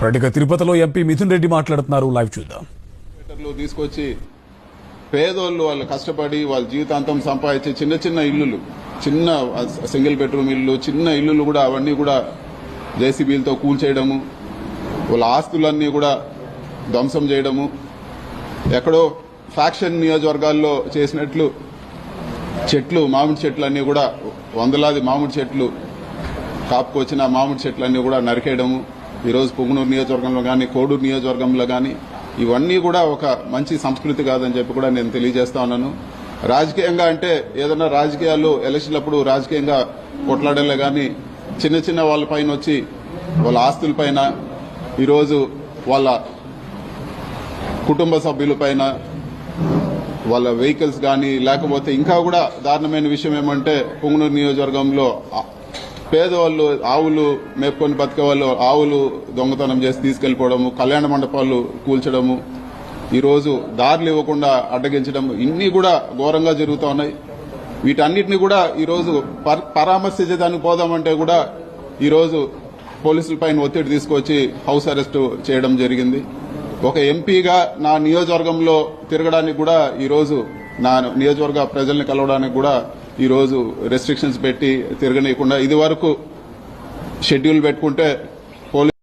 తిరుపతిలో ఎంపీ మిథున్ రెడ్డి మాట్లాడుతున్నారు. లైవ్ చూద్దాం. తీసుకొచ్చి పేదోళ్ళు వాళ్ళు కష్టపడి వాళ్ళ జీవితాంతం సంపాదించే చిన్న చిన్న ఇల్లులు, చిన్న సింగిల్ బెడ్రూమ్ ఇల్లు, చిన్న ఇల్లులు కూడా అవన్నీ కూడా జేసీబీలతో కూల్చేయడము, వాళ్ళ ఆస్తులన్నీ కూడా ధ్వంసం చేయడము, ఎక్కడో ఫ్యాక్షన్ నియోజకవర్గాల్లో చేసినట్లు చెట్లు, మామిడి చెట్లన్నీ కూడా వందలాది మామిడి చెట్లు కాపుకొచ్చిన మామిడి చెట్లన్నీ కూడా నరికేయడము, ఈరోజు పుంగనూరు నియోజకవర్గంలో కానీ కోడూరు నియోజకవర్గంలో కానీ ఇవన్నీ కూడా ఒక మంచి సంస్కృతి కాదని చెప్పి కూడా నేను తెలియజేస్తా ఉన్నాను. రాజకీయంగా అంటే ఏదైనా రాజకీయాలు ఎలక్షన్లప్పుడు రాజకీయంగా కొట్లాడలే కానీ చిన్న చిన్న వాళ్ళ పైన వచ్చి వాళ్ళ ఆస్తులపైన, ఈరోజు వాళ్ళ కుటుంబ సభ్యుల పైన, వాళ్ళ వెహికల్స్ కానీ, లేకపోతే ఇంకా కూడా దారుణమైన విషయం ఏమంటే పుంగనూరు నియోజకవర్గంలో పేదవాళ్ళు ఆవులు మేపుకొని బతికే వాళ్ళు ఆవులు దొంగతనం చేసి తీసుకెళ్లిపోవడము, కళ్యాణ మండపాలు కూల్చడము, ఈరోజు దారులు ఇవ్వకుండా అడ్డగించడం, ఇన్ని కూడా ఘోరంగా జరుగుతూ ఉన్నాయి. వీటన్నిటిని కూడా ఈరోజు పరామర్శించడానికి పోదామంటే కూడా ఈరోజు పోలీసులపైన ఒత్తిడి తీసుకొచ్చి హౌస్ అరెస్ట్ చేయడం జరిగింది. ఒక ఎంపీగా నా నియోజకవర్గంలో తిరగడానికి కూడా ఈరోజు నా నియోజకవర్గ ప్రజల్ని కలవడానికి కూడా ఈరోజు రెస్ట్రిక్షన్స్ పెట్టి తిరగనీయకుండా, ఇది వరకు షెడ్యూల్ పెట్టుకుంటే